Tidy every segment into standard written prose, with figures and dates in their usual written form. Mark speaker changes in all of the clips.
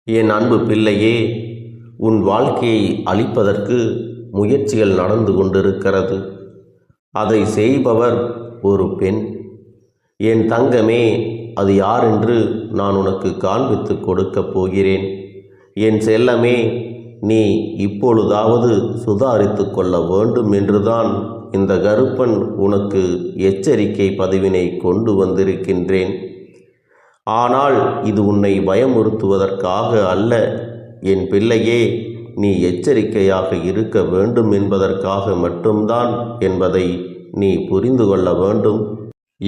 Speaker 1: என் அன்பு பிள்ளையே, உன் வாழ்க்கையை அழிப்பதற்கு முயற்சிகள் நடந்து கொண்டிருக்கிறது. அதை செய்பவர் ஒரு பெண். என் தங்கமே, அது யார் என்று நான் உனக்கு காண்பித்து கொடுக்கப் போகிறேன். என் செல்லமே, நீ இப்பொழுதாவது சுதாரித்து கொள்ள வேண்டும் என்றுதான் இந்த கருப்பன் உனக்கு எச்சரிக்கை பதிவினை கொண்டு வந்திருக்கின்றேன். ஆனால் இது உன்னை பயமுறுத்துவதற்காக அல்ல என் பிள்ளையே. நீ எச்சரிக்கையாக இருக்க வேண்டும் என்பதற்காக மட்டும்தான் என்பதை நீ புரிந்து கொள்ள வேண்டும்.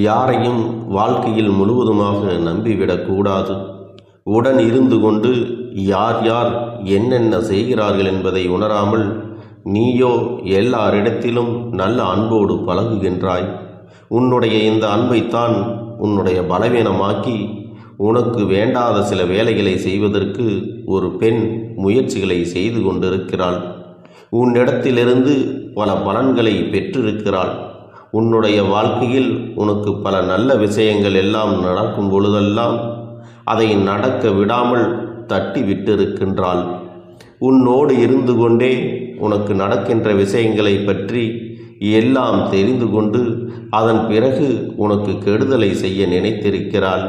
Speaker 1: யாரையும் வாழ்க்கையில் முழுவதுமாக நம்பிவிடக்கூடாது. உடன் இருந்து கொண்டு யார் யார் என்னென்ன செய்கிறார்கள் என்பதை உணராமல் நீயோ எல்லாரிடத்திலும் நல்ல அன்போடு பழகுகின்றாய். உன்னுடைய இந்த அன்பைத்தான் உன்னுடைய பலவீனமாக்கி உனக்கு வேண்டாத சில வேலைகளை செய்வதற்கு ஒரு பெண் முயற்சிகளை செய்து கொண்டிருக்கிறாள். உன்னிடத்திலிருந்து பல பலன்களை பெற்றிருக்கிறாள். உன்னுடைய வாழ்க்கையில் உனக்கு பல நல்ல விஷயங்கள் எல்லாம் நடக்கும் பொழுதெல்லாம் அதை நடக்க விடாமல் தட்டி விட்டிருக்கின்றாள். உன்னோடு இருந்து கொண்டே உனக்கு நடக்கின்ற விஷயங்களை பற்றி எல்லாம் தெரிந்து கொண்டு அதன் பிறகு உனக்கு கெடுதலை செய்ய நினைத்திருக்கிறாள்.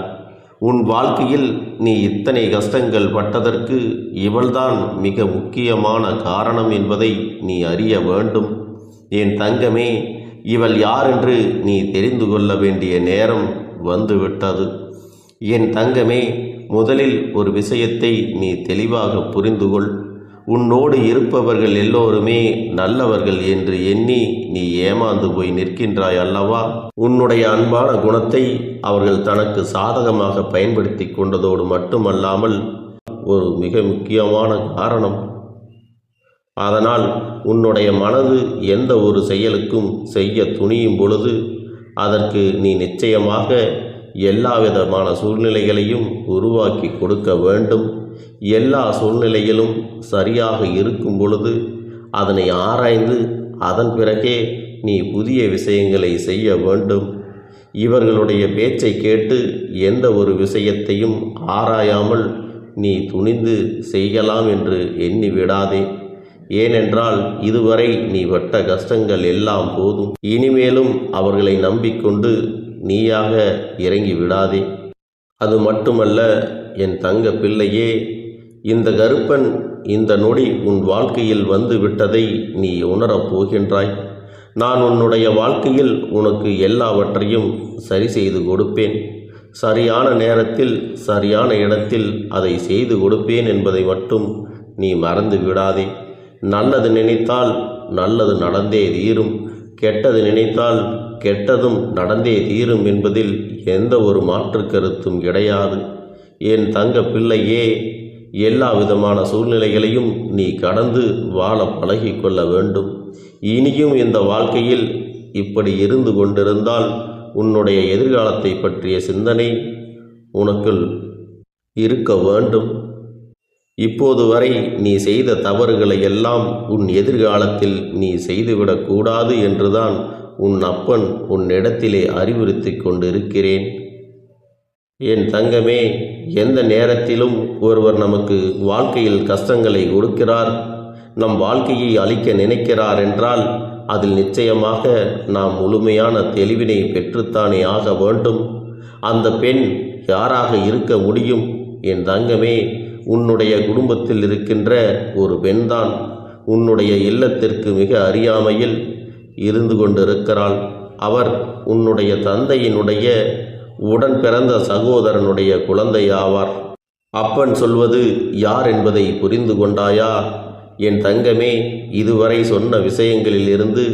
Speaker 1: உன் வாழ்க்கையில் நீ இத்தனை கஷ்டங்கள் பட்டதற்கு இவள்தான் மிக முக்கியமான காரணம் என்பதை நீ அறிய வேண்டும். என் தங்கமே, இவள் யார் என்று நீ தெரிந்து கொள்ள வேண்டிய நேரம் வந்துவிட்டது. என் தங்கமே, முதலில் ஒரு விஷயத்தை நீ தெளிவாக புரிந்து கொள். உன்னோடு இருப்பவர்கள் எல்லோருமே நல்லவர்கள் என்று எண்ணி நீ ஏமாந்து போய் நிற்கின்றாய் அல்லவா? உன்னுடைய அன்பான குணத்தை அவர்கள் தனக்கு சாதகமாக பயன்படுத்தி கொண்டதோடு மட்டுமல்லாமல் ஒரு மிக முக்கியமான காரணம். அதனால் உன்னுடைய மனது எந்த ஒரு செயலுக்கும் செய்ய துணியும் பொழுது அதற்கு நீ நிச்சயமாக எல்லா விதமான சூழ்நிலைகளையும் உருவாக்கி கொடுக்க வேண்டும். எல்லா சூழ்நிலையிலும் சரியாக இருக்கும் பொழுது அதனை ஆராய்ந்து அதன் பிறகே நீ புதிய விஷயங்களை செய்ய வேண்டும். இவர்களுடைய பேச்சை கேட்டு எந்த ஒரு விஷயத்தையும் ஆராயாமல் நீ துணிந்து செய்யலாம் என்று எண்ணி விடாதே. ஏனென்றால் இதுவரை நீ பட்ட கஷ்டங்கள் எல்லாம் போதும். இனிமேலும் அவர்களை நம்பிக்கொண்டு நீயாக இறங்கி விடாதே. அது மட்டுமல்ல என் தங்க பிள்ளையே, இந்த கருப்பன் இந்த நொடி உன் வாழ்க்கையில் வந்து விட்டதை நீ உணரப் போகின்றாய். நான் உன்னுடைய வாழ்க்கையில் உனக்கு எல்லாவற்றையும் சரி செய்து கொடுப்பேன். சரியான நேரத்தில் சரியான இடத்தில் அதை செய்து கொடுப்பேன் என்பதை மட்டும் நீ மறந்து விடாதே. நல்லது நினைத்தால் நல்லது நடந்தே தீரும், கெட்டது நினைத்தால் கெட்டதும் நடந்தே தீரும் என்பதில் எந்த ஒரு மாற்று கருத்தும் கிடையாது. என் தங்க பிள்ளையே, எல்லா விதமான சூழ்நிலைகளையும் நீ கடந்து வாழ பழகி கொள்ள வேண்டும். இனியும் இந்த வாழ்க்கையில் இப்படி இருந்து கொண்டிருந்தால் உன்னுடைய எதிர்காலத்தை பற்றிய சிந்தனை உனக்குள் இருக்க வேண்டும். இப்போது வரை நீ செய்த தவறுகளை எல்லாம் உன் எதிர்காலத்தில் நீ செய்துவிடக்கூடாது என்றுதான் உன் அப்பன் உன்னிடத்திலே அறிவுறுத்தி கொண்டிருக்கிறேன். என் தங்கமே, எந்த நேரத்திலும் ஒருவர் நமக்கு வாழ்க்கையில் கஷ்டங்களை கொடுக்கிறார், நம் வாழ்க்கையை அழிக்க நினைக்கிறார் என்றால் அதில் நிச்சயமாக நாம் முழுமையான தெளிவினை பெற்றுத்தானே ஆக வேண்டும். அந்த பெண் யாராக இருக்க முடியும்? என் தங்கமே, உன்னுடைய குடும்பத்தில் இருக்கின்ற ஒரு பெண்தான் உன்னுடைய இல்லத்திற்கு மிக அறியாமையில் இருந்து கொண்டிருக்கிறாள். அவர் உன்னுடைய தந்தையினுடைய உடன் பிறந்த சகோதரனுடைய குழந்தை ஆவார். அப்பன் சொல்வது யார் என்பதை புரிந்து கொண்டாயா? என் தங்கமே, இதுவரை சொன்ன விஷயங்களில் இருந்து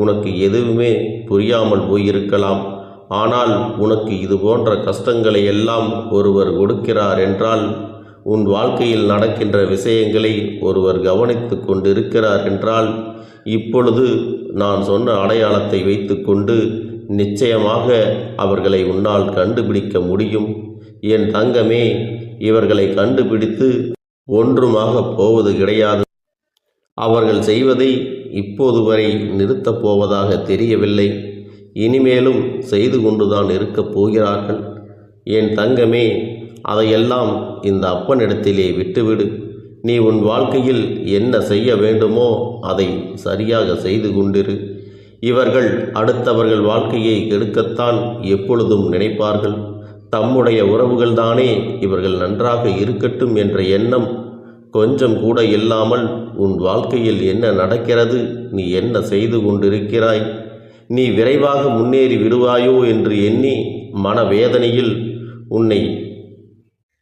Speaker 1: உனக்கு எதுவுமே புரியாமல் போயிருக்கலாம். ஆனால் உனக்கு இது போன்ற கஷ்டங்களை எல்லாம் ஒருவர் கொடுக்கிறார் என்றால், உன் வாழ்க்கையில் நடக்கின்ற விஷயங்களை ஒருவர் கவனித்து கொண்டிருக்கிறார் என்றால், இப்பொழுது நான் சொன்ன அடையாளத்தை வைத்துக்கொண்டு நிச்சயமாக அவர்களை உன்னால் கண்டுபிடிக்க முடியும். என் தங்கமே, இவர்களை கண்டுபிடித்து ஒன்றுமாக போவது கிடையாது. அவர்கள் செய்வதை இப்போது வரை நிறுத்தப் போவதாக தெரியவில்லை. இனிமேலும் செய்து கொண்டுதான் இருக்கப் போகிறார்கள். என் தங்கமே, அதையெல்லாம் இந்த அப்பனிடத்திலே விட்டுவிடு. நீ உன் வாழ்க்கையில் என்ன செய்ய வேண்டுமோ அதை சரியாக செய்து கொண்டிரு. இவர்கள் அடுத்தவர்கள் வாழ்க்கையை கெடுக்கத்தான் எப்பொழுதும் நினைப்பார்கள். தம்முடைய உறவுகள்தானே இவர்கள் நன்றாக இருக்கட்டும் என்ற எண்ணம் கொஞ்சம் கூட இல்லாமல் உன் வாழ்க்கையில் என்ன நடக்கிறது, நீ என்ன செய்து கொண்டிருக்கிறாய், நீ விரைவாக முன்னேறி விடுவாயோ என்று எண்ணி மனவேதனையில் உன்னை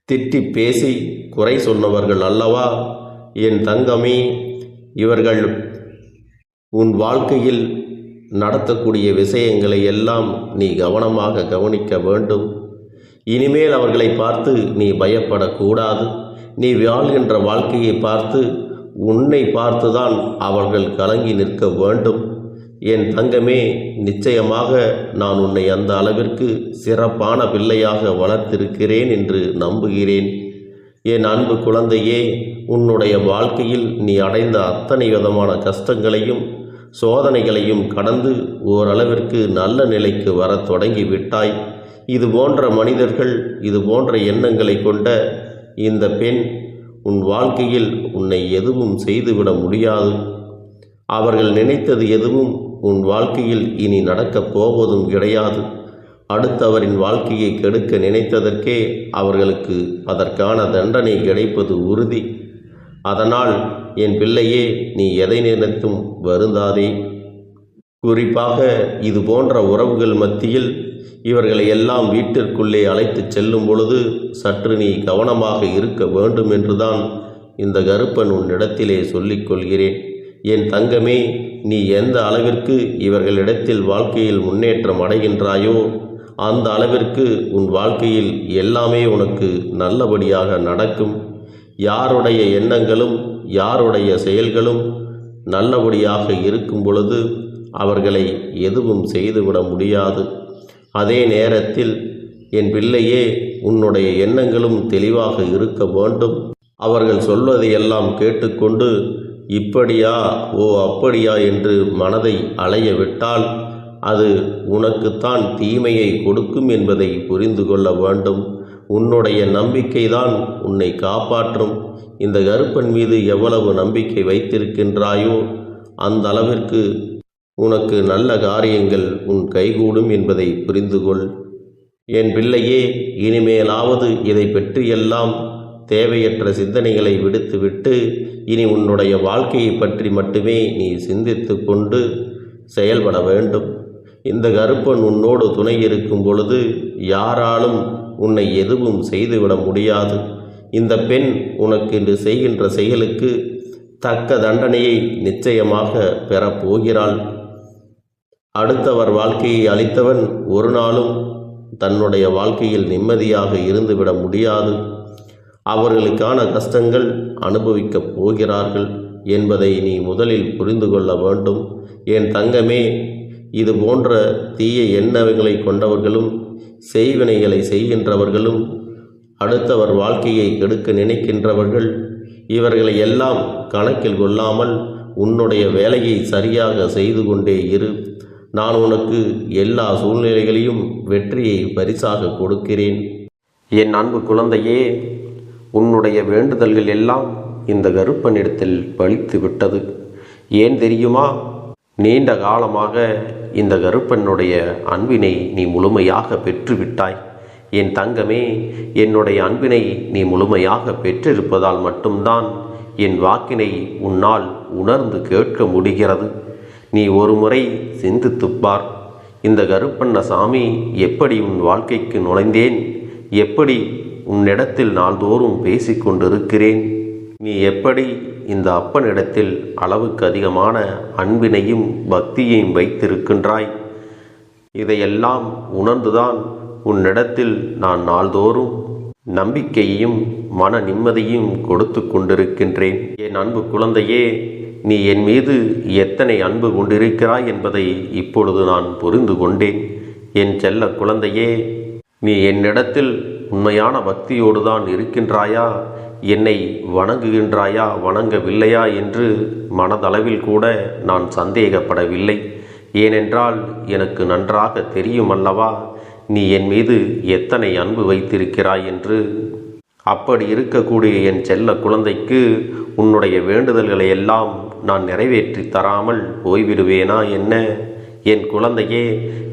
Speaker 1: திட்டி பேசி குறை சொன்னவர்கள் அல்லவா என் தங்கமே. இவர்கள் உன் வாழ்க்கையில் நடத்தக்கூடிய விஷயங்களை எல்லாம் நீ கவனமாக கவனிக்க வேண்டும். இனிமேல் அவர்களை பார்த்து நீ பயப்படக்கூடாது. நீ வாழ்கின்ற வாழ்க்கையை பார்த்து உன்னை பார்த்துதான் அவர்கள் கலங்கி நிற்க வேண்டும். என் தங்கமே, நிச்சயமாக நான் உன்னை அந்த அளவிற்கு சிறப்பான பிள்ளையாக வளர்த்திருக்கிறேன் என்று நம்புகிறேன். என் அன்பு குழந்தையே, உன்னுடைய வாழ்க்கையில் நீ அடைந்த அத்தனை விதமான கஷ்டங்களையும் சோதனைகளையும் கடந்து ஓரளவிற்கு நல்ல நிலைக்கு வரத் தொடங்கிவிட்டாய். இது போன்ற மனிதர்கள், இது போன்ற எண்ணங்களை கொண்ட இந்த பெண் உன் வாழ்க்கையில் உன்னை எதுவும் செய்துவிட முடியாது. அவர்கள் நினைத்தது எதுவும் உன் வாழ்க்கையில் இனி நடக்கப் போவதும் கிடையாது. அடுத்தவரின் வாழ்க்கையை கெடுக்க நினைத்ததற்கே அவர்களுக்கு அதற்கான தண்டனை கிடைப்பது உறுதி. அதனால் என் பிள்ளையே, நீ எதை நினைத்தும் வருந்தாதே. குறிப்பாக இது போன்ற உறவுகள் மத்தியில் இவர்களை எல்லாம் வீட்டிற்குள்ளே அழைத்து செல்லும் பொழுது சற்று நீ கவனமாக இருக்க வேண்டும் என்றுதான் இந்த கருப்பன் உன்னிடத்திலே சொல்லிக் கொள்கிறேன். என் தங்கமே, நீ எந்த அளவிற்கு இவர்களிடத்தில் வாழ்க்கையில் முன்னேற்றம் அடைகின்றாயோ அந்த அளவிற்கு உன் வாழ்க்கையில் எல்லாமே உனக்கு நல்லபடியாக நடக்கும். யாருடைய எண்ணங்களும் யாருடைய செயல்களும் நல்லபடியாக இருக்கும் பொழுது அவர்களை எதுவும் செய்துவிட முடியாது. அதே நேரத்தில் என் பிள்ளையே, உன்னுடைய எண்ணங்களும் தெளிவாக இருக்க வேண்டும். அவர்கள் சொல்வதையெல்லாம் கேட்டுக்கொண்டு இப்படியா ஓ அப்படியா என்று மனதை அலைய விட்டால் அது உனக்குத்தான் தீமையை கொடுக்கும் என்பதை புரிந்து கொள்ள வேண்டும். உன்னுடைய நம்பிக்கைதான் உன்னை காப்பாற்றும். இந்த கருப்பன் மீது எவ்வளவு நம்பிக்கை வைத்திருக்கின்றாயோ அந்த அளவிற்கு உனக்கு நல்ல காரியங்கள் உன் கைகூடும் என்பதை புரிந்து கொள். என் பிள்ளையே, இனிமேலாவது இதை பற்றியெல்லாம் தேவையற்ற சிந்தனைகளை விடுத்துவிட்டு இனி உன்னுடைய வாழ்க்கையை பற்றி மட்டுமே நீ சிந்தித்து கொண்டு செயல்பட வேண்டும். இந்த கருப்பன் உன்னோடு துணை இருக்கும் பொழுது யாராலும் உன்னை எதுவும் செய்துவிட முடியாது. இந்த பெண் உனக்கு இன்று செய்கின்ற செயலுக்கு தக்க தண்டனையை நிச்சயமாக பெறப்போகிறாள். அடுத்தவர் வாழ்க்கையை அளித்தவன் ஒரு நாளும் தன்னுடைய வாழ்க்கையில் நிம்மதியாக இருந்துவிட முடியாது. அவர்களுக்கான கஷ்டங்கள் அனுபவிக்கப் போகிறார்கள் என்பதை நீ முதலில் புரிந்து கொள்ள வேண்டும். என் தங்கமே, இது போன்ற தீய எண்ணங்களை கொண்டவர்களும் செய்வினைகளை செய்கின்றவர்களும் அடுத்தவர் வாழ்க்கையை கெடுக்க நினைக்கின்றவர்கள் இவர்களை எல்லாம் கணக்கில் கொள்ளாமல் உன்னுடைய வேலையை சரியாக செய்து கொண்டே இரு. நான் உனக்கு எல்லா சூழ்நிலைகளையும் வெற்றியை பரிசாக கொடுக்கிறேன். என் அன்பு குழந்தையே, உன்னுடைய வேண்டுதல்கள் எல்லாம் இந்த கருப்பனிடத்தில் பலித்து விட்டது. ஏன் தெரியுமா? நீண்ட காலமாக இந்த கருப்பனுடைய அன்பினை நீ முழுமையாக பெற்றுவிட்டாய். என் தங்கமே, என்னுடைய அன்பினை நீ முழுமையாக பெற்றிருப்பதால் மட்டும்தான் என் வாக்கினை உன்னால் உணர்ந்து கேட்க முடிகிறது. நீ ஒரு முறை சிந்தித்துப்பார். இந்த கருப்பண்ணசாமி எப்படி உன் வாழ்க்கைக்கு நுழைந்தேன், எப்படி உன்னிடத்தில் நாள்தோறும் பேசிக்கொண்டிருக்கிறேன், நீ எப்படி இந்த அப்பனிடத்தில் அளவுக்கு அதிகமான அன்பினையும் பக்தியையும் வைத்திருக்கின்றாய். இதையெல்லாம் உணர்ந்துதான் உன்னிடத்தில் நான் நாள்தோறும் நம்பிக்கையையும் மன நிம்மதியும் கொடுத்து கொண்டிருக்கின்றேன். என் அன்பு குழந்தையே, நீ என் மீது எத்தனை அன்பு கொண்டிருக்கிறாய் என்பதை இப்பொழுது நான் புரிந்து கொண்டேன். என் செல்ல குழந்தையே, நீ என்னிடத்தில் உண்மையான பக்தியோடு தான் இருக்கின்றாயா, என்னை வணங்குகின்றாயா வணங்கவில்லையா என்று மனதளவில் கூட நான் சந்தேகப்படவில்லை. ஏனென்றால் எனக்கு நன்றாக தெரியும் அல்லவா நீ என் மீது எத்தனை அன்பு வைத்திருக்கிறாய் என்று. அப்படி இருக்கக்கூடிய என் செல்ல குழந்தைக்கு உன்னுடைய வேண்டுதல்களை எல்லாம் நான் நிறைவேற்றி தராமல் போய்விடுவேனா என்ன? என் குழந்தையே,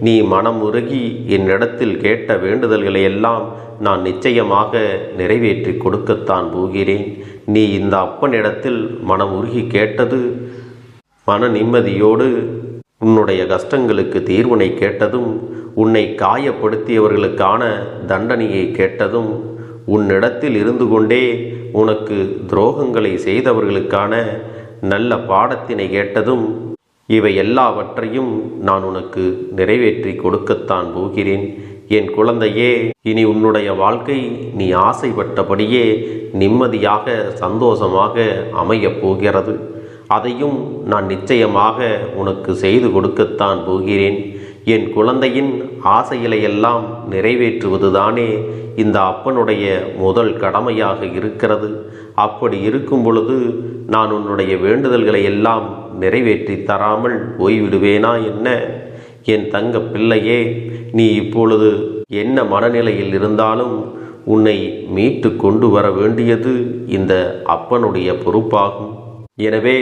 Speaker 1: நீ மனம் உருகி என்னிடத்தில் கேட்ட வேண்டுதல்களை எல்லாம் நான் நிச்சயமாக நிறைவேற்றி கொடுக்கத்தான் போகிறேன். நீ இந்த அப்பனிடத்தில் மனம் உருகி கேட்டது மன நிம்மதியோடு உன்னுடைய கஷ்டங்களுக்கு தீர்வினை கேட்டதும், உன்னை காயப்படுத்தியவர்களுக்கான தண்டனையை கேட்டதும், உன்னிடத்தில் இருந்து கொண்டே உனக்கு துரோகங்களை செய்தவர்களுக்கான நல்ல பாடத்தினை கேட்டதும், இவை எல்லாவற்றையும் நான் உனக்கு நிறைவேற்றி கொடுக்கத்தான் போகிறேன். என் குழந்தையே, இனி உன்னுடைய வாழ்க்கை நீ ஆசைப்பட்டபடியே நிம்மதியாக சந்தோஷமாக அமையப் போகிறது. அதையும் நான் நிச்சயமாக உனக்கு செய்து கொடுக்கத்தான் போகிறேன். என் குழந்தையின் ஆசைகளை எல்லாம் நிறைவேற்றுவதுதானே இந்த அப்பனுடைய முதல் கடமையாக இருக்கிறது. அப்படி இருக்கும் பொழுது நான் உன்னுடைய வேண்டுதல்களை எல்லாம் நிறைவேற்றி தராமல் போய்விடுவேனா என்ன? என் தங்க பிள்ளையே, நீ இப்பொழுது என்ன மனநிலையில் இருந்தாலும் உன்னை மீட்டு கொண்டு வர வேண்டியது இந்த அப்பனுடைய பொறுப்பாகும். எனவே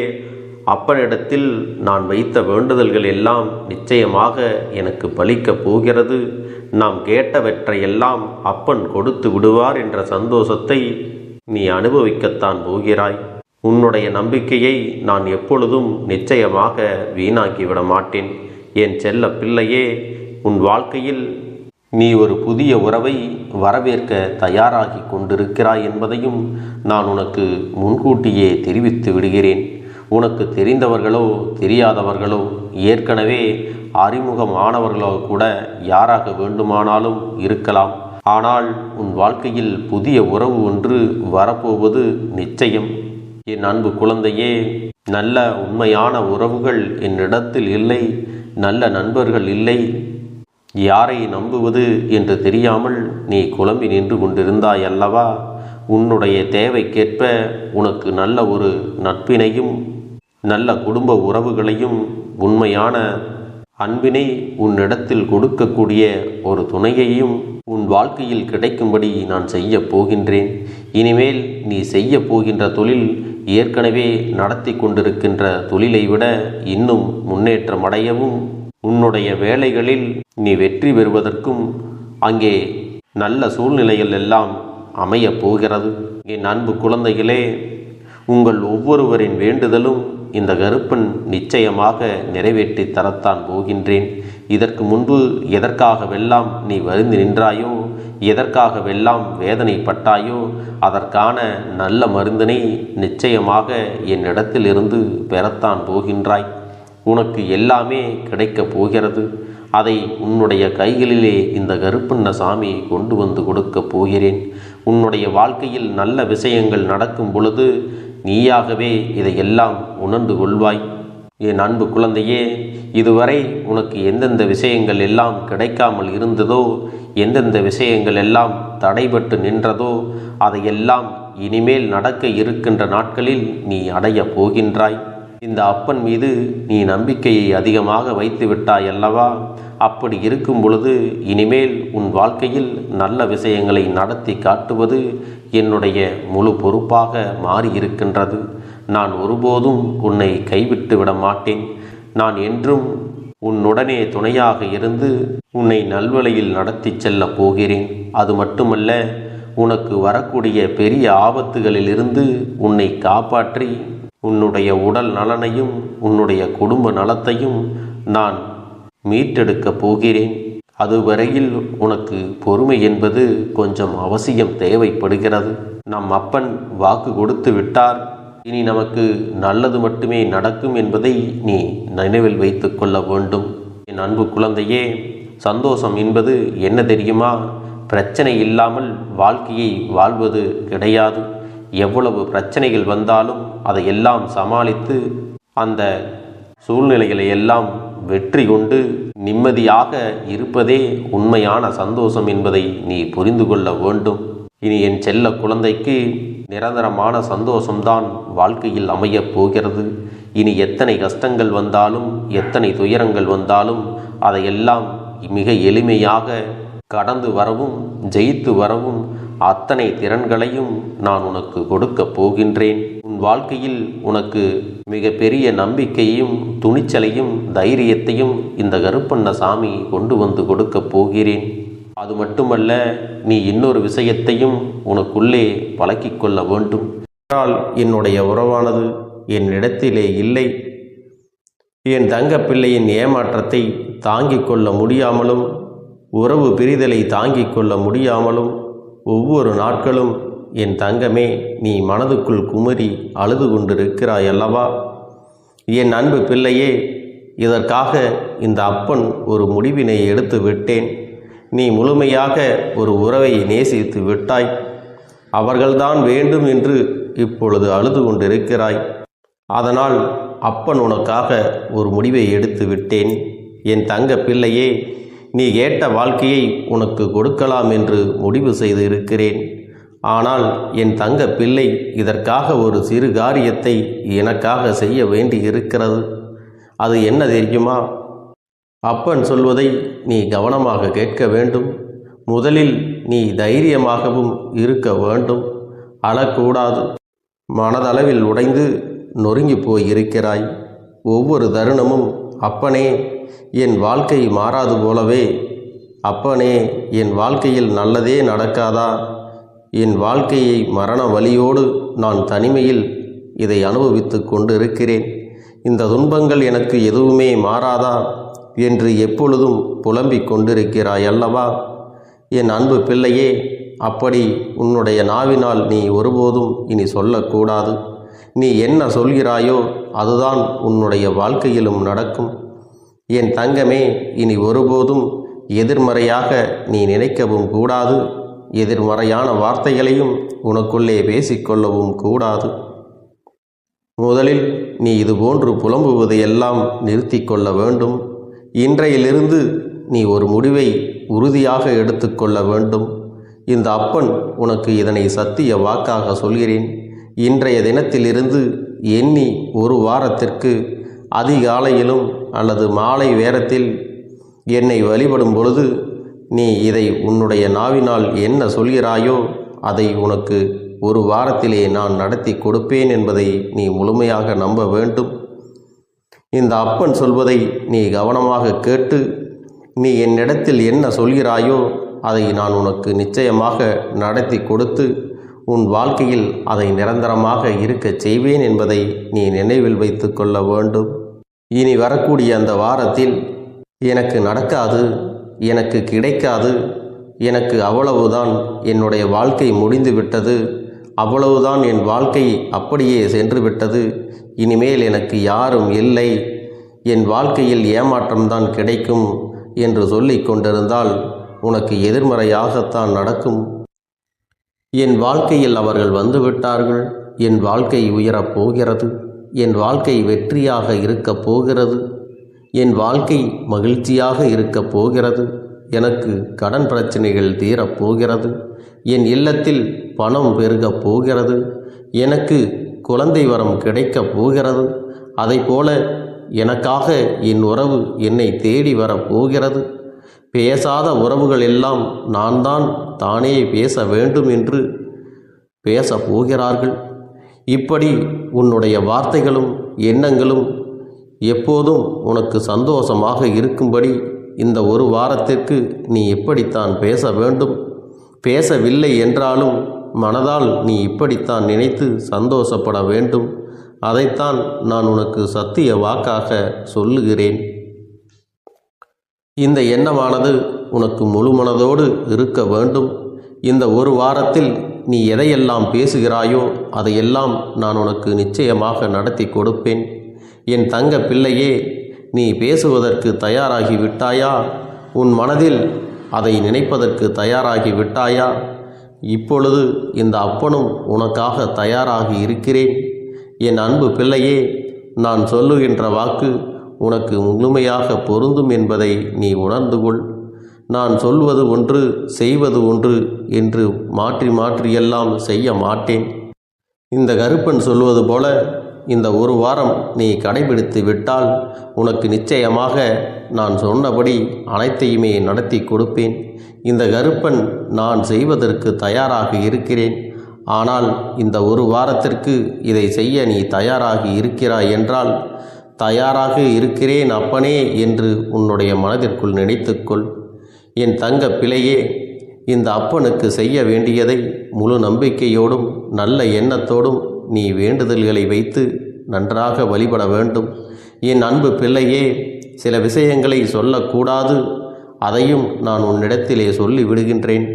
Speaker 1: அப்பனிடத்தில் நான் வைத்த வேண்டுதல்கள் எல்லாம் நிச்சயமாக எனக்கு பலிக்கப் போகிறது. நாம் கேட்டவற்றையெல்லாம் அப்பன் கொடுத்து விடுவார் என்ற சந்தோஷத்தை நீ அனுபவிக்கத்தான் போகிறாய். உன்னுடைய நம்பிக்கையை நான் எப்பொழுதும் நிச்சயமாக வீணாக்கிவிட மாட்டேன். என் செல்ல பிள்ளையே, உன் வாழ்க்கையில் நீ ஒரு புதிய உறவை வரவேற்க தயாராகி கொண்டிருக்கிறாய் என்பதையும் நான் உனக்கு முன்கூட்டியே தெரிவித்து விடுகிறேன். உனக்கு தெரிந்தவர்களோ தெரியாதவர்களோ ஏற்கனவே அறிமுகமானவர்களோ கூட யாராக வேண்டுமானாலும் இருக்கலாம். ஆனால் உன் வாழ்க்கையில் புதிய உறவு ஒன்று வரப்போவது நிச்சயம். என் அன்பு குழந்தையே, நல்ல உண்மையான உறவுகள் என்னிடத்தில் இல்லை, நல்ல நண்பர்கள் இல்லை. யாரை நம்புவது என்று தெரியாமல் நீ குழம்பி நின்று கொண்டிருந்தாய் அல்லவா? உன்னுடைய தேவைக்கேற்ப உனக்கு நல்ல ஒரு நட்பினையும் நல்ல குடும்ப உறவுகளையும் உண்மையான அன்பினை உன்னிடத்தில் கொடுக்கக்கூடிய ஒரு துணையையும் உன் வாழ்க்கையில் கிடைக்கும்படி நான் செய்ய போகின்றேன். இனிமேல் நீ செய்ய போகின்ற தொழில் ஏற்கனவே நடத்தி கொண்டிருக்கின்ற தொழிலை விட இன்னும் முன்னேற்றம் அடையவும், உன்னுடைய வேலைகளில் நீ வெற்றி பெறுவதற்கும் அங்கே நல்ல சூழ்நிலைகள் எல்லாம் அமையப் போகிறது. என் அன்பு குழந்தைகளே, உங்கள் ஒவ்வொருவரின் வேண்டுதலும் இந்த கருப்பன் நிச்சயமாக நிறைவேற்றி தரத்தான் போகின்றேன். இதற்கு முன்பு எதற்காகவெல்லாம் நீ வருந்தி நின்றாயோ, எதற்காகவெல்லாம் வேதனைப்பட்டாயோ, அதற்கான நல்ல மருந்தினை நிச்சயமாக என்னிடத்திலிருந்து பெறத்தான் போகின்றாய். உனக்கு எல்லாமே கிடைக்கப் போகிறது. அதை உன்னுடைய கைகளிலே இந்த கருப்பண்ண சாமி கொண்டு வந்து கொடுக்கப் போகிறேன். உன்னுடைய வாழ்க்கையில் நல்ல விஷயங்கள் நடக்கும் பொழுது நீயாகவே இதையெல்லாம் உணர்ந்து கொள்வாய். என் அன்பு குழந்தையே, இதுவரை உனக்கு எந்தெந்த விஷயங்கள் எல்லாம் கிடைக்காமல் இருந்ததோ, எந்தெந்த விஷயங்கள் எல்லாம் தடைபட்டு நின்றதோ, அதையெல்லாம் இனிமேல் நடக்க இருக்கின்ற நாட்களில் நீ அடைய போகின்றாய். இந்த அப்பன் மீது நீ நம்பிக்கையை அதிகமாக வைத்து விட்டாய் அல்லவா? அப்படி இருக்கும் பொழுது இனிமேல் உன் வாழ்க்கையில் நல்ல விஷயங்களை நடத்தி காட்டுவது என்னுடைய முழு பொறுப்பாக மாறியிருக்கின்றது. நான் ஒருபோதும் உன்னை கைவிட்டு விட மாட்டேன். நான் என்றும் உன்னுடனே துணையாக இருந்து உன்னை நல்வழியில் நடத்தி செல்ல போகிறேன். அது மட்டுமல்ல, உனக்கு வரக்கூடிய பெரிய ஆபத்துகளிலிருந்து உன்னை காப்பாற்றி உன்னுடைய உடல் நலனையும் உன்னுடைய குடும்ப நலத்தையும் நான் மீட்டெடுக்கப் போகிறேன். அதுவரையில் உனக்கு பொறுமை என்பது கொஞ்சம் அவசியம் தேவைப்படுகிறது. நம் அப்பன் வாக்கு கொடுத்து விட்டார். இனி நமக்கு நல்லது மட்டுமே நடக்கும் என்பதை நீ நினைவில் வைத்து கொள்ள வேண்டும். என் அன்பு குழந்தையே, சந்தோஷம் என்பது என்ன தெரியுமா? பிரச்சனை இல்லாமல் வாழ்க்கையை வாழ்வது கிடையாது. எவ்வளவு பிரச்சனைகள் வந்தாலும் அதையெல்லாம் சமாளித்து அந்த சூழ்நிலைகளை எல்லாம் வெற்றி கொண்டு நிம்மதியாக இருப்பதே உண்மையான சந்தோஷம் என்பதை நீ புரிந்து கொள்ள வேண்டும். இனி என் செல்ல குழந்தைக்கு நிரந்தரமான சந்தோஷம்தான் வாழ்க்கையில் அமையப் போகிறது. இனி எத்தனை கஷ்டங்கள் வந்தாலும், எத்தனை துயரங்கள் வந்தாலும் அதையெல்லாம் மிக எளிமையாக கடந்து வரவும், ஜெயித்து வரவும் அத்தனை திறன்களையும் நான் உனக்கு கொடுக்கப் போகின்றேன். உன் வாழ்க்கையில் உனக்கு மிக பெரிய நம்பிக்கையும் துணிச்சலையும் தைரியத்தையும் இந்த கருப்பண்ணசாமி கொண்டு வந்து கொடுக்கப் போகிறேன். அது மட்டுமல்ல, நீ இன்னொரு விஷயத்தையும் உனக்குள்ளே பழக்கிக் கொள்ள வேண்டும். என்றால் என்னுடைய உறவானது என்னிடத்திலே இல்லை. என் தங்க பிள்ளையின் ஏமாற்றத்தை தாங்கிக் கொள்ள முடியாமலும் உறவு பிரிதலை தாங்கிக் கொள்ள முடியாமலும் ஒவ்வொரு நாட்களும் என் தங்கமே நீ மனதுக்குள் குமரி அழுது கொண்டிருக்கிறாய் அல்லவா? என் அன்பு பிள்ளையே, இதற்காக இந்த அப்பன் ஒரு முடிவினை எடுத்து விட்டேன். நீ முழுமையாக ஒரு உறவை நேசித்து விட்டாய். அவர்கள்தான் வேண்டும் என்று இப்பொழுது அழுது கொண்டிருக்கிறாய். அதனால் அப்பன் உனக்காக ஒரு முடிவை எடுத்து விட்டேன். என் தங்க பிள்ளையே, நீ கேட்ட வாழ்க்கையை உனக்கு கொடுக்கலாம் என்று முடிவு செய்து இருக்கிறேன். ஆனால் என் தங்க பிள்ளை, இதற்காக ஒரு சிறு காரியத்தை எனக்காக செய்ய வேண்டி இருக்கிறது. அது என்ன தெரியுமா? அப்பன் சொல்வதை நீ கவனமாக கேட்க வேண்டும். முதலில் நீ தைரியமாகவும் இருக்க வேண்டும். அழக்கூடாது. மனதளவில் உடைந்து நொறுங்கி போய் இருக்கிறாய். ஒவ்வொரு தருணமும் அப்பனே என் வாழ்க்கை மாறாது போலவே, அப்பனே என் வாழ்க்கையில் நல்லதே நடக்காதா, என் வாழ்க்கையை மரண வலியோடு நான் தனிமையில் இதை அனுபவித்து கொண்டு இருக்கிறேன். இந்த துன்பங்கள் எனக்கு எதுவுமே மாறாதா என்று எப்பொழுதும் புலம்பிக் கொண்டிருக்கிறாய் அல்லவா? என் அன்பு பிள்ளையே, அப்படி உன்னுடைய நாவினால் நீ ஒருபோதும் இனி சொல்லக்கூடாது. நீ என்ன சொல்கிறாயோ அதுதான் உன்னுடைய வாழ்க்கையிலும் நடக்கும். என் தங்கமே, இனி ஒருபோதும் எதிர்மறையாக நீ நினைக்கவும் கூடாது. எதிர்மறையான வார்த்தைகளையும் உனக்குள்ளே பேசிக்கொள்ளவும் கூடாது. முதலில் நீ இதுபோன்று புலம்புவதையெல்லாம் நிறுத்தி கொள்ள வேண்டும். இன்றையிலிருந்து நீ ஒரு முடிவை உறுதியாக எடுத்துக்கொள்ள வேண்டும். இந்த அப்பன் உனக்கு இதனை சத்திய வாக்காக சொல்கிறேன். இன்றைய தினத்திலிருந்து எண்ணி ஒரு வாரத்திற்கு அதிகாலையிலும் அல்லது மாலை நேரத்தில் என்னை வழிபடும் பொழுது நீ இதை உன்னுடைய நாவினால் என்ன சொல்கிறாயோ அதை உனக்கு ஒரு வாரத்திலே நான் நடத்தி கொடுப்பேன் என்பதை நீ முழுமையாக நம்ப வேண்டும். இந்த அப்பன் சொல்வதை நீ கவனமாக கேட்டு நீ என்னிடத்தில் என்ன சொல்கிறாயோ அதை நான் உனக்கு நிச்சயமாக நடத்தி கொடுத்து உன் வாழ்க்கையில் அதை நிரந்தரமாக இருக்கச் செய்வேன் என்பதை நீ நினைவில் வைத்து கொள்ள வேண்டும். இனி வரக்கூடிய அந்த வாரத்தில் எனக்கு நடக்காது, எனக்கு கிடைக்காது, எனக்கு அவ்வளவுதான், என்னுடைய வாழ்க்கை முடிந்து விட்டது, அவ்வளவுதான், என் வாழ்க்கை அப்படியே சென்று விட்டது, இனிமேல் எனக்கு யாரும் இல்லை, என் வாழ்க்கையில் ஏமாற்றம்தான் கிடைக்கும் என்று சொல்லி கொண்டிருந்தால் உனக்கு எதிர்மறையாகத்தான் நடக்கும். என் வாழ்க்கையில் அவர்கள் வந்துவிட்டார்கள். என் வாழ்க்கை உயரப் போகிறது. என் வாழ்க்கை வெற்றியாக இருக்கப் போகிறது. என் வாழ்க்கை மகிழ்ச்சியாக இருக்கப் போகிறது. எனக்கு கடன் பிரச்சனைகள் தீரப்போகிறது. என் இல்லத்தில் பணம் பெருகப் போகிறது. எனக்கு குழந்தை வரம் கிடைக்கப் போகிறது. அதைப்போல எனக்காக என் உறவு என்னை தேடி வரப்போகிறது. பேசாத உறவுகள் எல்லாம் நான் தான் தானே பேச வேண்டும் என்று பேசப் போகிறார்கள். இப்படி உன்னுடைய வார்த்தைகளும் எண்ணங்களும் எப்போதும் உனக்கு சந்தோஷமாக இருக்கும்படி இந்த ஒரு வாரத்திற்கு நீ இப்படித்தான் பேச வேண்டும். பேசவில்லை என்றாலும் மனதால் நீ இப்படித்தான் நினைத்து சந்தோஷப்பட வேண்டும். அதைத்தான் நான் உனக்கு சத்திய வாக்காக சொல்லுகிறேன். இந்த எண்ணமானது உனக்கு முழு மனதோடு இருக்க வேண்டும். இந்த ஒரு வாரத்தில் நீ எதையெல்லாம் பேசுகிறாயோ அதையெல்லாம் நான் உனக்கு நிச்சயமாக நடத்தி கொடுப்பேன். என் தங்க பிள்ளையே, நீ பேசுவதற்கு தயாராகி விட்டாயா? உன் மனதில் அதை நினைப்பதற்கு தயாராகி விட்டாயா? இப்பொழுது இந்த அப்பனும் உனக்காக தயாராகி இருக்கிறேன். என் அன்பு பிள்ளையே, நான் சொல்லுகின்ற வாக்கு உனக்கு முழுமையாக பொருந்தும் என்பதை நீ உணர்ந்து கொள். நான் சொல்வது ஒன்று செய்வது ஒன்று என்று மாற்றி மாற்றியெல்லாம் செய்ய மாட்டேன். இந்த கருப்பன் சொல்வது போல இந்த ஒரு வாரம் நீ கடைபிடித்து விட்டால் உனக்கு நிச்சயமாக நான் சொன்னபடி அனைத்தையுமே நடத்தி கொடுப்பேன். இந்த கருப்பன் நான் செய்வதற்கு தயாராக இருக்கிறேன். ஆனால் இந்த ஒரு வாரத்திற்கு இதை செய்ய நீ தயாராக இருக்கிறாய் என்றால், தயாராக இருக்கிறேன் அப்பனே என்று உன்னுடைய மனதிற்குள் நினைத்துக்கொள். என் தங்க பிள்ளையே, இந்த அப்பனுக்கு செய்ய வேண்டியதை முழு நம்பிக்கையோடும் நல்ல எண்ணத்தோடும் நீ வேண்டுதல்களை வைத்து நன்றாக வழிபட வேண்டும். என் அன்பு பிள்ளையே, சில விஷயங்களை சொல்லக்கூடாது, அதையும் நான் உன்னிடத்திலே சொல்லி விடுகின்றேன்.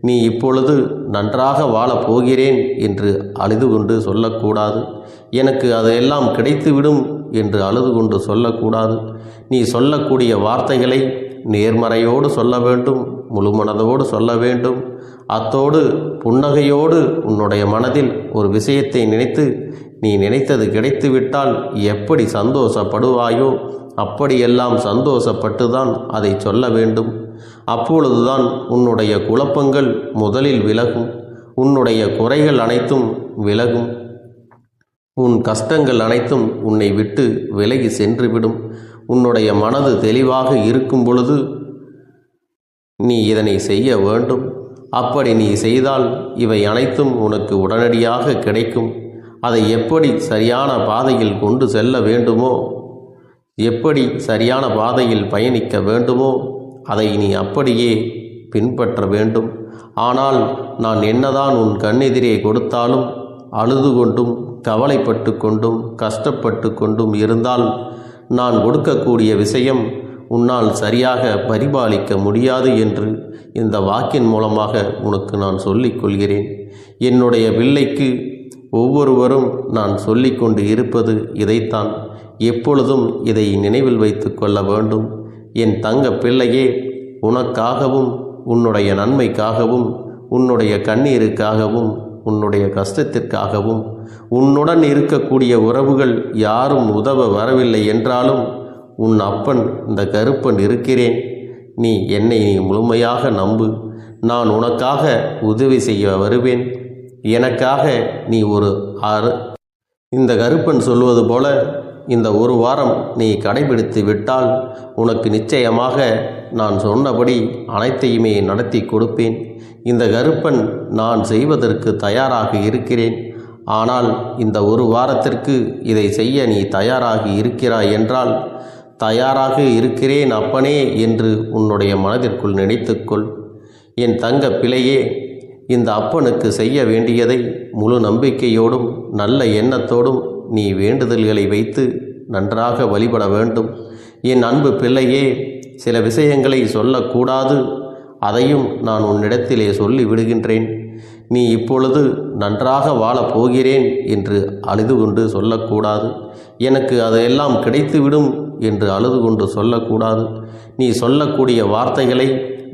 Speaker 1: நீ இப்பொழுது நன்றாக வாழப் போகிறேன் என்று அழுது கொண்டு சொல்லக்கூடாது. எனக்கு அதையெல்லாம் கிடைத்துவிடும் என்று அழுது கொண்டு சொல்லக்கூடாது. நீ சொல்லக்கூடிய வார்த்தைகளை நேர்மறையோடு சொல்ல வேண்டும், முழு மனதோடு சொல்ல வேண்டும். அத்தோடு புன்னகையோடு உன்னுடைய மனதில் ஒரு விஷயத்தை நினைத்து நீ நினைத்தது கிடைத்துவிட்டால் எப்படி சந்தோஷப்படுவாயோ அப்படியெல்லாம் சந்தோஷப்பட்டுதான் அதை சொல்ல வேண்டும். அப்பொழுதுதான் உன்னுடைய குழப்பங்கள் முதலில் விலகும், உன்னுடைய குறைகள் அனைத்தும் விலகும், உன் கஷ்டங்கள் அனைத்தும் உன்னை விட்டு விலகி சென்றுவிடும். உன்னுடைய மனது தெளிவாக இருக்கும் பொழுது நீ இதனை செய்ய வேண்டும். அப்படி நீ செய்தால் இவை அனைத்தும் உனக்கு உடனடியாக கிடைக்கும். அதை எப்படி சரியான பாதையில் கொண்டு செல்ல வேண்டுமோ, எப்படி சரியான பாதையில் பயணிக்க வேண்டுமோ அதை நீ அப்படியே பின்பற்ற வேண்டும். ஆனால் நான் என்னதான் உன் கண்ணெதிரே கொடுத்தாலும் அழுது கொண்டும் கவலைப்பட்டு கொண்டும் கஷ்டப்பட்டு கொண்டும் இருந்தால் நான் கொடுக்கக்கூடிய விஷயம் உன்னால் சரியாக பரிபாலிக்க முடியாது என்று இந்த வாக்கின் மூலமாக உனக்கு நான் சொல்லிக் கொள்கிறேன். என்னுடைய பிள்ளைக்கு ஒவ்வொருவரும் நான் சொல்லிக்கொண்டு இருப்பது இதைத்தான். எப்பொழுதும் இதை நினைவில் வைத்து கொள்ள வேண்டும். என் தங்க பிள்ளையே, உனக்காகவும் உன்னுடைய நன்மைக்காகவும் உன்னுடைய கண்ணீருக்காகவும் உன்னுடைய கஷ்டத்திற்காகவும் உன்னுடன் இருக்கக்கூடிய உறவுகள் யாரும் உதவ வரவில்லை என்றாலும் உன் அப்பன் இந்த கருப்பன் இருக்கிறேன். நீ என்னை முழுமையாக நம்பு. நான் உனக்காக உதவி செய்ய வருவேன். எனக்காக நீ இந்த கருப்பன் சொல்வது போல இந்த ஒரு வாரம் நீ கடைபிடித்து விட்டால் உனக்கு நிச்சயமாக நான் சொன்னபடி அனைத்தையுமே நடத்தி கொடுப்பேன். இந்த கருப்பன் நான் செய்வதற்கு தயாராக இருக்கிறேன். ஆனால் இந்த ஒரு வாரத்திற்கு இதை செய்ய நீ தயாராக இருக்கிறாய் என்றால், தயாராக இருக்கிறேன் அப்பனே என்று உன்னுடைய மனதிற்குள் நினைத்துக்கொள். என் தங்க பிள்ளையே, இந்த அப்பனுக்கு செய்ய வேண்டியதை முழு நம்பிக்கையோடும் நல்ல எண்ணத்தோடும் நீ வேண்டுதல்களை வைத்து நன்றாக வழிபட வேண்டும். என் அன்பு பிள்ளையே, சில விஷயங்களை சொல்லக்கூடாது, அதையும் நான் உன்னிடத்திலே சொல்லி விடுகின்றேன். நீ இப்பொழுது நன்றாக வாழப் போகிறேன் என்று அழுது கொண்டு சொல்லக்கூடாது. எனக்கு அதையெல்லாம் கிடைத்துவிடும் என்று அழுது கொண்டு சொல்லக்கூடாது. நீ சொல்லக்கூடிய வார்த்தைகளை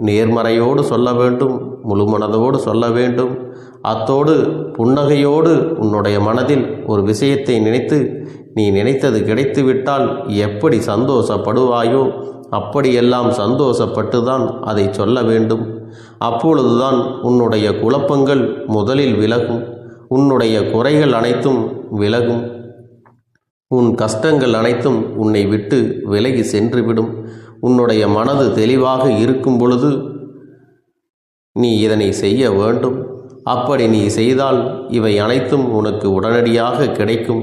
Speaker 1: நேர்மறையோடு சொல்ல வேண்டும், முழு மனதோடு சொல்ல வேண்டும். அத்தோடு புன்னகையோடு உன்னுடைய மனதில் ஒரு விஷயத்தை நினைத்து நீ நினைத்தது கிடைத்துவிட்டால் எப்படி சந்தோஷப்படுவாயோ அப்படியெல்லாம் சந்தோஷப்பட்டுதான் அதை சொல்ல வேண்டும். அப்பொழுதுதான் உன்னுடைய குழப்பங்கள் முதலில் விலகும், உன்னுடைய குறைகள் அனைத்தும் விலகும், உன் கஷ்டங்கள் அனைத்தும் உன்னை விட்டு விலகி சென்றுவிடும். உன்னுடைய மனது தெளிவாக இருக்கும் பொழுது நீ இதனை செய்ய வேண்டும். அப்படி நீ செய்தால் இவை அனைத்தும் உனக்கு உடனடியாக கிடைக்கும்.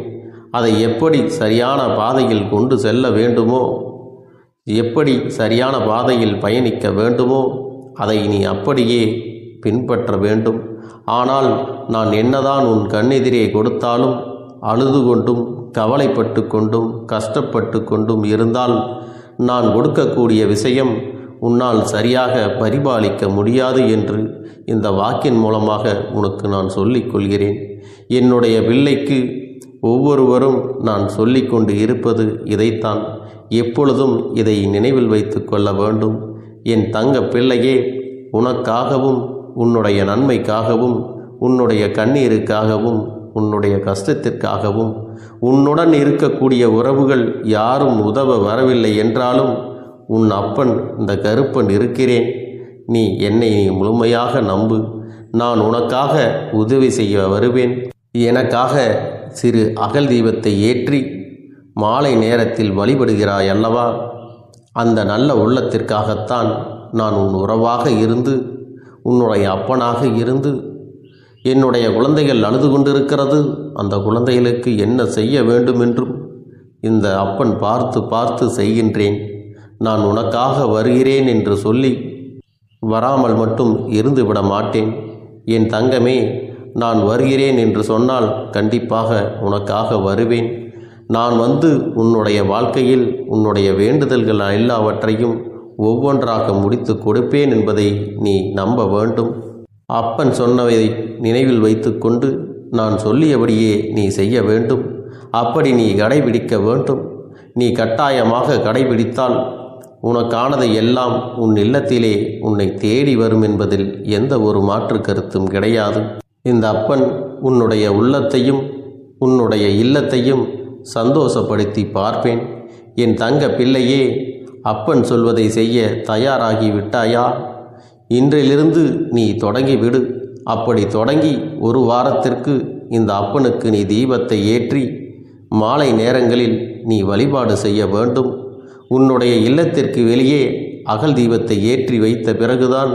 Speaker 1: அதை எப்படி சரியான பாதையில் கொண்டு செல்ல வேண்டுமோ, எப்படி சரியான பாதையில் பயணிக்க வேண்டுமோ அதை நீ அப்படியே பின்பற்ற வேண்டும். ஆனால் நான் என்னதான் உன் கண்ணெதிரே கொடுத்தாலும் அழுது கொண்டும் கவலைப்பட்டு கொண்டும் கஷ்டப்பட்டு கொண்டும் இருந்தால் நான் கொடுக்கக்கூடிய விஷயம் உன்னால் சரியாக பரிபாலிக்க முடியாது என்று இந்த வாக்கின் மூலமாக உனக்கு நான் சொல்லிக் கொள்கிறேன். என்னுடைய பிள்ளைக்கு ஒவ்வொருவரும் நான் சொல்லிக்கொண்டு இருப்பது இதைத்தான். எப்பொழுதும் இதை நினைவில் வைத்து கொள்ள வேண்டும். என் தங்க பிள்ளையே, உனக்காகவும் உன்னுடைய நன்மைக்காகவும் உன்னுடைய கண்ணீருக்காகவும் உன்னுடைய கஷ்டத்திற்காகவும் உன்னுடன் இருக்கக்கூடிய உறவுகள் யாரும் உதவ வரவில்லை என்றாலும் உன் அப்பன் இந்த கருப்பன் இருக்கிறேன். நீ என்னை முழுமையாக நம்பு. நான் உனக்காக உதவி செய்ய வருவேன். எனக்காக சிறு அகல் தீபத்தை ஏற்றி மாலை நேரத்தில் வழிபடுகிறாய் அல்லவா? அந்த நல்ல உள்ளத்திற்காகத்தான் நான் உன் உறவாக இருந்து, உன்னுடைய அப்பனாக இருந்து, என்னுடைய குழந்தைகள் அழுது கொண்டிருக்கிறது, அந்த குழந்தைகளுக்கு என்ன செய்ய வேண்டும் என்றும் இந்த அப்பன் பார்த்து பார்த்து செய்கின்றேன். நான் உனக்காக வருகிறேன் என்று சொல்லி வராமல் மட்டும் இருந்துவிட மாட்டேன். என் தங்கமே, நான் வருகிறேன் என்று சொன்னால் கண்டிப்பாக உனக்காக வருவேன். நான் வந்து உன்னுடைய வாழ்க்கையில் உன்னுடைய வேண்டுதல்கள் எல்லாவற்றையும் ஒவ்வொன்றாக முடித்து கொடுப்பேன் என்பதை நீ நம்ப வேண்டும். அப்பன் சொன்னதை நினைவில் வைத்து கொண்டு நான் சொல்லியபடியே நீ செய்ய வேண்டும். அப்படி நீ கடைபிடிக்க வேண்டும். நீ கட்டாயமாக கடைபிடித்தால் உனக்கானதை எல்லாம் உன் இல்லத்திலே உன்னை தேடி வரும் என்பதில் எந்த ஒரு மாற்று கருத்தும் கிடையாது. இந்த அப்பன் உன்னுடைய உள்ளத்தையும் உன்னுடைய இல்லத்தையும் சந்தோஷப்படுத்தி பார்ப்பேன். என் தங்க பிள்ளையே, அப்பன் சொல்வதை செய்ய தயாராகி விட்டாயா? இன்றிலிருந்து நீ தொடங்கிவிடு. அப்படி தொடங்கி ஒரு வாரத்திற்கு இந்த அப்பனுக்கு நீ தீபத்தை ஏற்றி மாலை நேரங்களில் நீ வழிபாடு செய்ய வேண்டும். உன்னுடைய இல்லத்திற்கு வெளியே அகல் தீபத்தை ஏற்றி வைத்த பிறகுதான்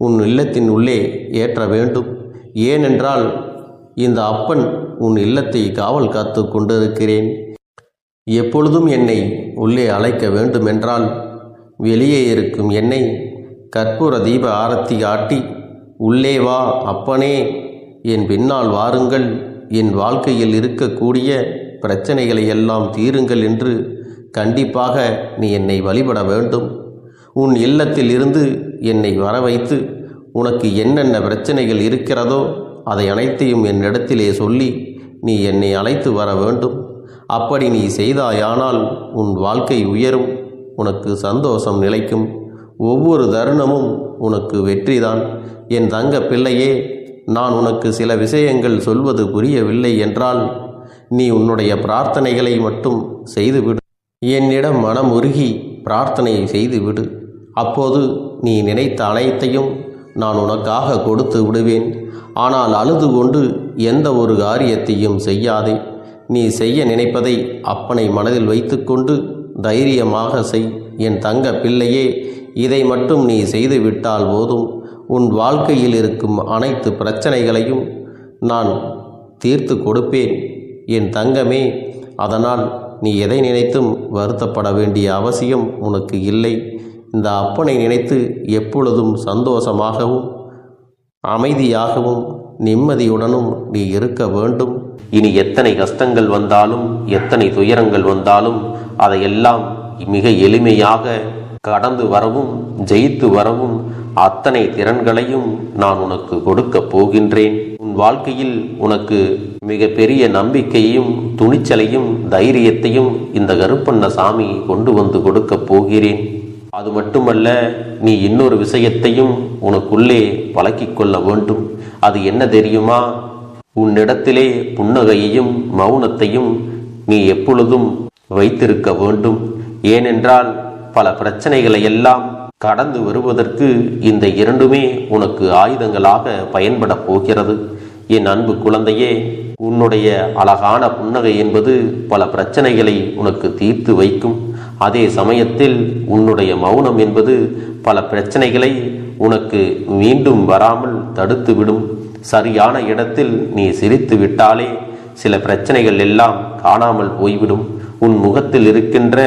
Speaker 1: உன் இல்லத்தின் உள்ளே ஏற்ற வேண்டும். ஏனென்றால் இந்த அப்பன் உன் இல்லத்தை காவல் காத்து கொண்டிருக்கிறேன். எப்பொழுதும் என்னை உள்ளே அழைக்க வேண்டுமென்றால் வெளியே இருக்கும் என்னை கற்பூர தீப ஆரத்தி காட்டி, உள்ளே வா அப்பனே, என் பின்னால் வாருங்கள், என் வாழ்க்கையில் இருக்கக்கூடிய பிரச்சனைகளை எல்லாம் தீருங்கள் என்று கண்டிப்பாக நீ என்னை வழிபட வேண்டும். உன் இல்லத்தில் இருந்து என்னை வர வைத்து உனக்கு என்னென்ன பிரச்சனைகள் இருக்கிறதோ அதை அனைத்தையும் என்னிடத்திலே சொல்லி நீ என்னை அழைத்து வர வேண்டும். அப்படி நீ செய்தாயானால் உன் வாழ்க்கை உயரும், உனக்கு சந்தோஷம் நிலைக்கும், ஒவ்வொரு தருணமும் உனக்கு வெற்றிதான். என் தங்க பிள்ளையே, நான் உனக்கு சில விஷயங்கள் சொல்வது புரியவில்லை என்றால் நீ உன்னுடைய பிரார்த்தனைகளை மட்டும் செய்துவிடு. என்னிடம் மனம் உருகி பிரார்த்தனையை செய்துவிடு. அப்போது நீ நினைத்த அனைத்தையும் நான் உனக்காக கொடுத்து விடுவேன். ஆனால் அழுது கொண்டு எந்த ஒரு காரியத்தையும் செய்யாதே. நீ செய்ய நினைப்பதை அப்பனை மனதில் வைத்துக்கொண்டு தைரியமாக செய். என் தங்க பிள்ளையே, இதை மட்டும் நீ செய்துவிட்டால் போதும். உன் வாழ்க்கையில் இருக்கும் அனைத்து பிரச்சனைகளையும் நான் தீர்த்து கொடுப்பேன் என் தங்கமே. அதனால் நீ எதை நினைத்தும் வருத்தப்பட வேண்டிய அவசியம் உனக்கு இல்லை. இந்த அப்பனை நினைத்து எப்பொழுதும் சந்தோஷமாகவும் அமைதியாகவும் நிம்மதியுடனும் நீ இருக்க வேண்டும். இனி எத்தனை கஷ்டங்கள் வந்தாலும் எத்தனை துயரங்கள் வந்தாலும் அதையெல்லாம் மிக எளிமையாக கடந்து வரவும் ஜெயித்து வரவும் அத்தனை திறன்களையும் நான் உனக்கு கொடுக்க போகின்றேன். உன் வாழ்க்கையில் உனக்கு மிக பெரிய நம்பிக்கையையும் துணிச்சலையும் தைரியத்தையும் இந்த கருப்பண்ணசாமி கொண்டு வந்து கொடுக்க போகிறேன். அது மட்டுமல்ல, நீ இன்னொரு விஷயத்தையும் உனக்குள்ளே பழக்கிக் கொள்ள வேண்டும். அது என்ன தெரியுமா? உன்னிடத்திலே புன்னகையையும் மௌனத்தையும் நீ எப்பொழுதும் வைத்திருக்க வேண்டும். ஏனென்றால் பல பிரச்சனைகளை எல்லாம் கடந்து வருவதற்கு இந்த இரண்டுமே உனக்கு ஆயுதங்களாக பயன்பட போகிறது. என் அன்பு குழந்தையே, உன்னுடைய அழகான புன்னகை என்பது பல பிரச்சனைகளை உனக்கு தீர்த்து வைக்கும். அதே சமயத்தில் உன்னுடைய மௌனம் என்பது பல பிரச்சனைகளை உனக்கு மீண்டும் வராமல் தடுத்துவிடும். சரியான இடத்தில் நீ சிரித்து விட்டாலே சில பிரச்சனைகள் எல்லாம் காணாமல் போய்விடும். உன் முகத்தில் இருக்கின்ற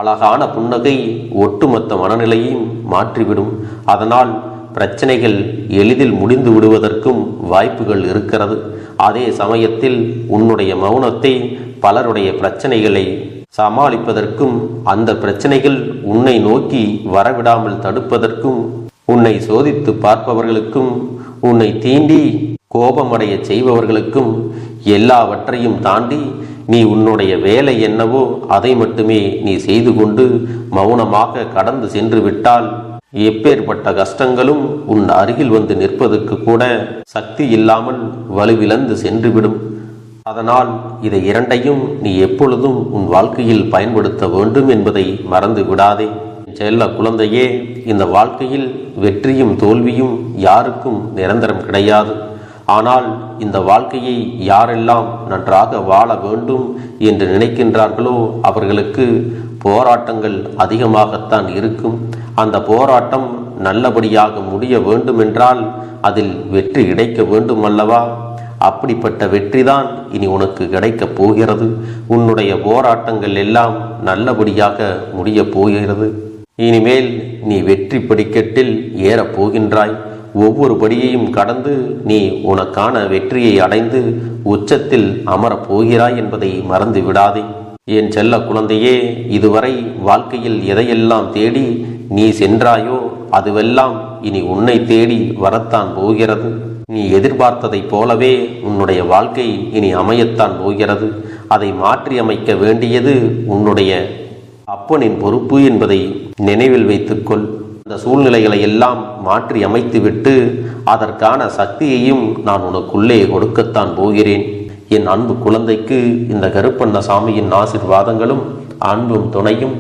Speaker 1: அழகான புன்னகை ஒட்டுமொத்த மனநிலையையும் மாற்றிவிடும். அதனால் பிரச்சனைகள் எளிதில் முடிந்து விடுவதற்கும் வாய்ப்புகள் இருக்கிறது. அதே சமயத்தில் உன்னுடைய மௌனத்தை பலருடைய பிரச்சனைகளை சமாளிப்பதற்கும் அந்த பிரச்சனைகள் உன்னை நோக்கி வரவிடாமல் தடுப்பதற்கும் உன்னை சோதித்து பார்ப்பவர்களுக்கும் உன்னை தீண்டி கோபமடைய செய்பவர்களுக்கும் எல்லாவற்றையும் தாண்டி நீ உன்னுடைய வேலை என்னவோ அதை மட்டுமே நீ செய்து கொண்டு மௌனமாக கடந்து சென்று விட்டால் எப்பேற்பட்ட கஷ்டங்களும் உன் அருகில் வந்து நிற்பதற்கு கூட சக்தி இல்லாமல் வலுவிழந்து சென்றுவிடும். அதனால் இதை இரண்டையும் நீ எப்பொழுதும் உன் வாழ்க்கையில் பயன்படுத்த வேண்டும் என்பதை மறந்து விடாதே. செல்ல குழந்தையே, இந்த வாழ்க்கையில் வெற்றியும் தோல்வியும் யாருக்கும் நிரந்தரம் கிடையாது. ஆனால் இந்த வாழ்க்கையை யாரெல்லாம் நன்றாக வாழ வேண்டும் என்று நினைக்கின்றார்களோ அவர்களுக்கு போராட்டங்கள் அதிகமாகத்தான் இருக்கும். அந்த போராட்டம் நல்லபடியாக முடிய வேண்டுமென்றால் அதில் வெற்றி கிடைக்க வேண்டும் அல்லவா? அப்படிப்பட்ட வெற்றிதான் இனி உனக்கு கிடைக்கப் போகிறது. உன்னுடைய போராட்டங்கள் எல்லாம் நல்லபடியாக முடியப் போகிறது. இனிமேல் நீ வெற்றி படிக்கட்டில் ஏறப் போகின்றாய். ஒவ்வொரு படியையும் கடந்து நீ உனக்கான வெற்றியை அடைந்து உச்சத்தில் அமரப் போகிறாய் என்பதை மறந்து விடாதே. என் செல்ல குழந்தையே, இதுவரை வாழ்க்கையில் எதையெல்லாம் தேடி நீ சென்றாயோ அதுவெல்லாம் இனி உன்னை தேடி வரத்தான் போகிறது. நீ எதிர்பார்த்ததைப் போலவே உன்னுடைய வாழ்க்கை இனி அமையத்தான் போகிறது. அதை மாற்றி அமைக்க வேண்டியது உன்னுடைய அப்பனின் பொறுப்பு என்பதை நினைவில் வைத்துக்கொள். அந்த சூழ்நிலைகளை எல்லாம் மாற்றி அமைத்துவிட்டு அதற்கான சக்தியையும் நான் உனக்குள்ளே கொடுக்கத்தான் போகிறேன். என் அன்பு குழந்தைக்கு இந்த கருப்பண்ணசாமியின் ஆசீர்வாதங்களும் அன்பும் துணையும்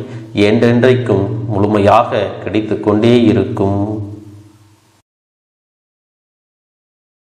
Speaker 1: என்றென்றைக்கும் முழுமையாக கிடைத்து கொண்டே இருக்கும்.